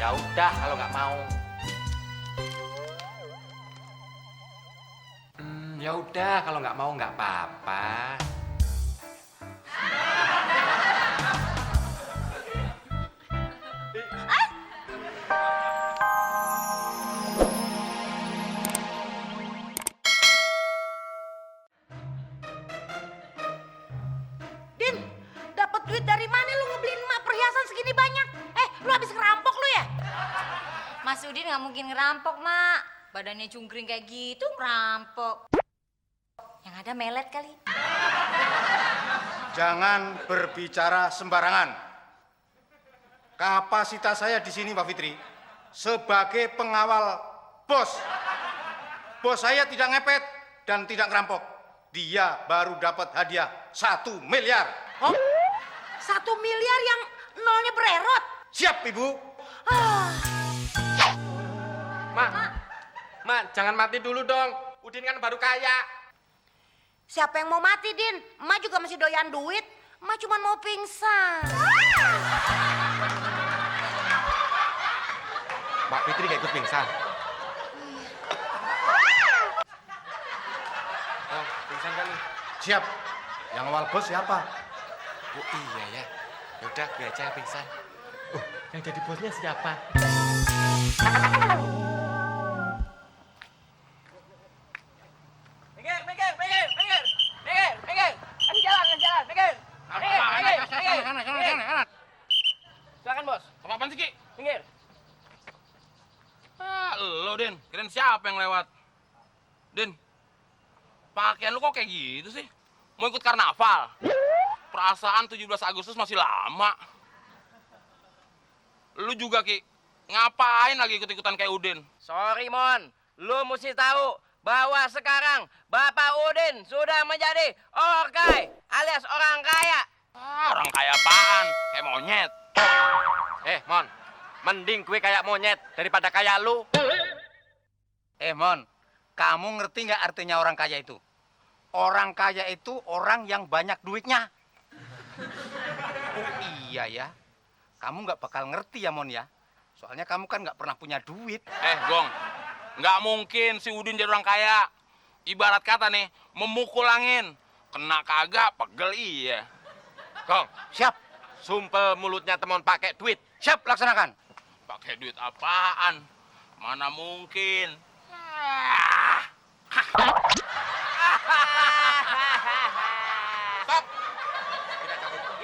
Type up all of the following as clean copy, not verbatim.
Ya udah kalau nggak mau. Ya udah kalau nggak mau nggak apa-apa. Din, dapat duit dari mana lu ngebeliin emak perhiasan segini banyak? Lu habis ngerampok lu ya? Mas Udin nggak mungkin ngerampok, Mak. Badannya cungkring kayak gitu ngerampok. Yang ada melet kali. Jangan berbicara sembarangan. Kapasitas saya di sini, Mbak Fitri, sebagai pengawal bos. Bos saya tidak ngepet dan tidak ngerampok. Dia baru dapat hadiah 1 miliar. Oh, 1 miliar yang nolnya bererot. Siap, Ibu. Mak, jangan mati dulu dong. Udin kan baru kaya. Siapa yang mau mati, Din? Emak juga masih doyan duit. Emak cuma mau pingsan. Mbak Fitri nggak ikut pingsan. Oh, pingsan kali. Siap. Yang awal bos siapa? Oh iya ya. Yaudah, gue aja yang pingsan. Oh, yang jadi bosnya siapa? Silakan bos. Apa-apaan sih, Ki? Minggir. Lo, Din. Kirain siapa yang lewat? Din, pakaian lu kok kayak gitu sih? Mau ikut karnaval? Perasaan 17 Agustus masih lama. Lu juga, Ki. Ngapain lagi ikut-ikutan kayak Udin? Sorry, Mon. Lu mesti tahu bahwa sekarang Bapak Udin sudah menjadi orkai alias orang kaya. Orang kaya apaan? Kayak monyet. Mon, mending gue kayak monyet daripada kayak lu. Mon, kamu ngerti nggak artinya orang kaya itu? Orang kaya itu orang yang banyak duitnya. Oh iya ya, kamu nggak bakal ngerti ya, Mon ya. Soalnya kamu kan nggak pernah punya duit. Gong. Nggak mungkin si Udin jadi orang kaya. Ibarat kata nih, memukul angin. Kena kagak, pegel iya. Gong, Siap, sumpel mulutnya temon pakai duit. siap laksanakan. Pakai duit apaan? Mana mungkin? Stop!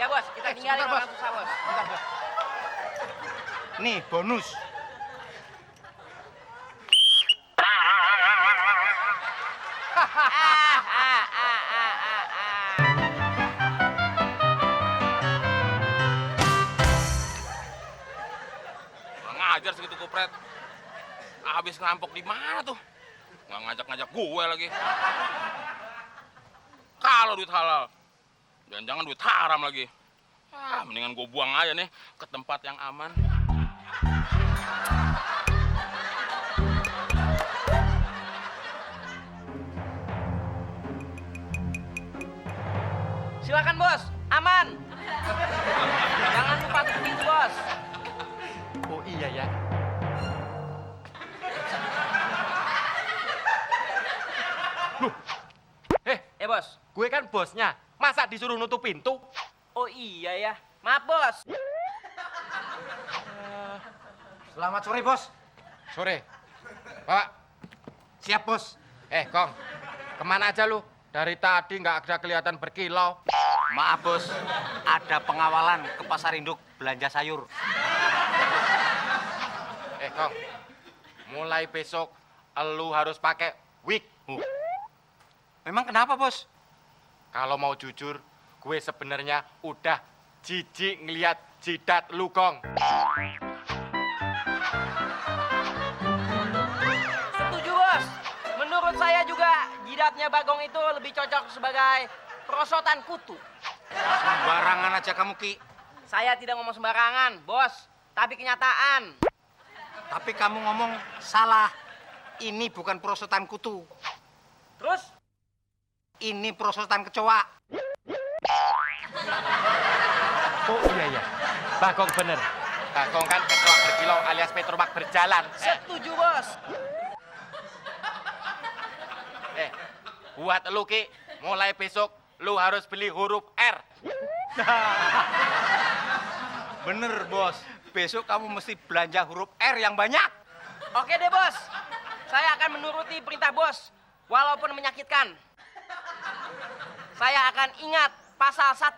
Ya bos, kita tinggalin sebentar, orang susah bos. Bentar, Bos. Nih, bonus. Kurang ngajar segitu kupret. Habis ngerampok di mana tuh? Nggak ngajak-ngajak gue lagi. Kalau duit halal, jangan-jangan duit haram lagi. Mendingan gue buang aja nih ke tempat yang aman. Silakan bos, aman. Jangan lupa tutup pintu bos. Oh iya ya. Bos. Gue kan bosnya. Masa disuruh nutup pintu? Oh iya ya. Maaf bos. Selamat sore, Bos. Sore. Pak. Siap, Bos. Kong. Kemana aja lu? Dari tadi nggak ada kelihatan berkilau. Maaf, Bos. Ada pengawalan ke pasar induk belanja sayur. Kong. Mulai besok lu harus pakai wig. Memang kenapa, Bos? Kalau mau jujur, gue sebenarnya udah jijik ngeliat jidat lu, Kong. Setuju bos. Menurut saya juga jidatnya Bagong itu lebih cocok sebagai perosotan kutu. Sembarangan aja kamu, Ki. Saya tidak ngomong sembarangan, bos. Tapi kenyataan. Tapi kamu ngomong salah. Ini bukan perosotan kutu. Terus? Ini perosotan kecoa. Oh iya ya, Bagong bener. Bagong kan kecoak berkilau alias Petromak berjalan. Setuju, Bos. Buat lu Ki, mulai besok lu harus beli huruf R. Bener, Bos. Besok kamu mesti belanja huruf R yang banyak. Oke deh, Bos. Saya akan menuruti perintah Bos, walaupun menyakitkan. Saya akan ingat pasal 1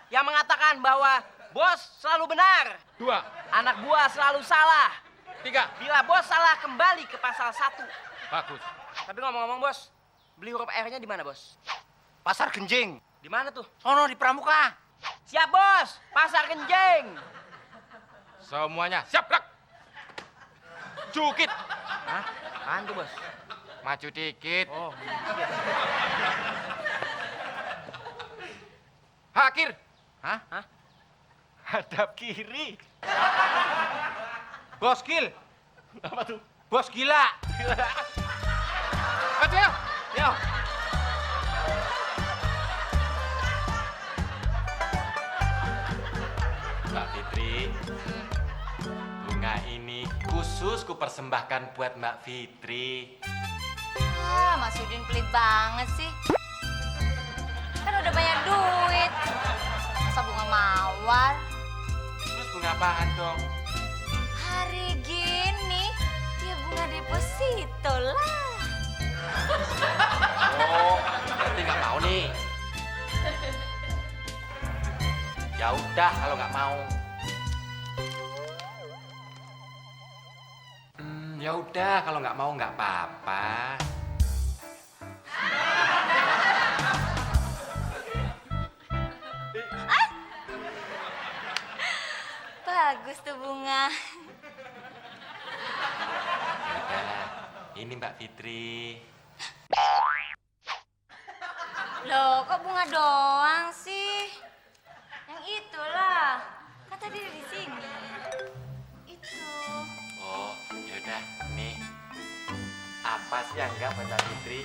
yang mengatakan bahwa Bos selalu benar, 2, anak buah selalu salah. 3. Bila Bos salah, kembali ke pasal 1. Bagus. Tapi ngomong-ngomong, Bos, beli huruf R-nya di mana, Bos? Pasar Genjing. Di mana tuh? Sono di Pramuka. Siap, Bos. Pasar Genjing. Semuanya siap, gerak. Cukit. Hah? Apaan tuh, Bos? Maju dikit. Oh, Hakir. Hah? Hah? Hadap kiri. Bos Gil. Apa tuh? Bos gila. Maju ya. Yo. Mbak Fitri, bunga ini khusus kupersembahkan buat Mbak Fitri. Ah, Mas Udin pelit banget sih. Kan udah banyak duit. Masa bunga mawar? Terus bunga apaan dong? Hari gini, ya bunga deposito lah. Oh, berarti nggak mau nih. Ya udah kalau nggak mau. Ya udah kalau nggak mau nggak apa-apa. Bagus tuh bunga. Udah, ini Mbak Fitri. Loh, kok bunga doang sih? Yang itulah. Kan tadi di sini. Itu. Oh, yaudah, nih. Apa sih yang enggak buat Mbak Fitri?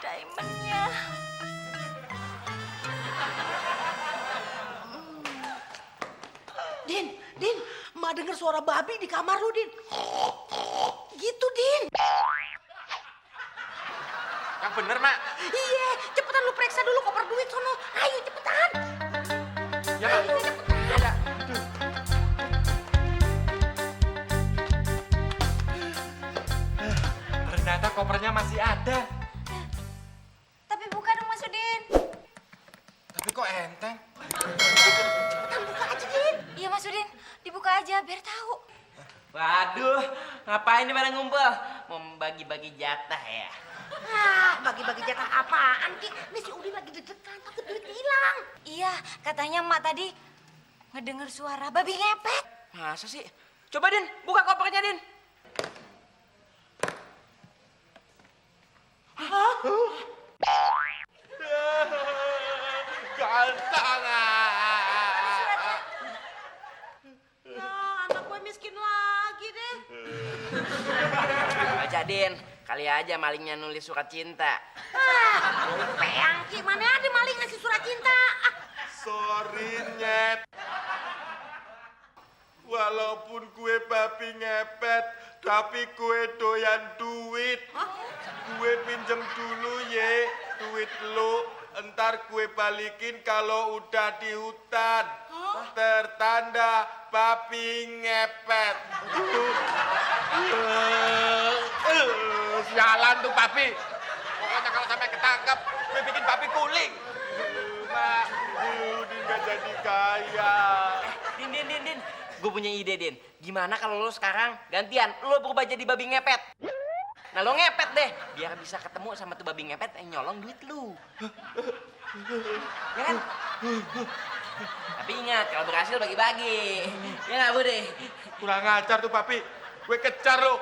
Diamondnya. Din, Mak denger suara babi di kamar lu, Din. Gitu, Din. Yang bener, Mak. Iya, cepetan lu periksa dulu koper duit sono. Ayo, cepetan. Ya, Mak. Ya, ya. Ternyata kopernya masih ada. Tapi buka dong Mas Udin. Tapi kok enteng? Cepetan buka aja, Din. Iya Mas Udin, dibuka aja biar tahu. Waduh, ngapain nih pada ngumpul? Mau bagi-bagi jatah ya? Ah, bagi-bagi jatah apaan, Ki? Ini si Udin lagi deg-degan, takut duit hilang. Iya, katanya emak tadi ngedenger suara babi ngepet. Masa sih? Coba, Din, buka kopernya, Din. Ganteng. Nah, anak gue miskin lagi deh. Baca, Din. Kali aja malingnya nulis surat cinta. Ah, peang, Ki. Mana ada maling ngasih surat cinta? Ah, Sorry, Nyet. Walaupun gue babi ngepet, tapi gue doyan duit. Gue pinjem dulu ye, duit lu. Entar gue balikin kalau udah di hutan. Tertanda babi ngepet. Sialan tuh babi. Pokoknya kalau sampai ketangkep, gue bikin babi guling. Mak, Udin gak jadi kaya. Din. Gue punya ide, Din. Gimana kalau lo sekarang gantian, lo berubah jadi babi ngepet? Nah, lo ngepet deh, biar bisa ketemu sama tuh babi ngepet yang nyolong duit lu. Ya kan? Tapi ingat, kalau berhasil bagi-bagi. Ya nggak, Bude? Kurang ajar tuh papi. Gue kejar lo.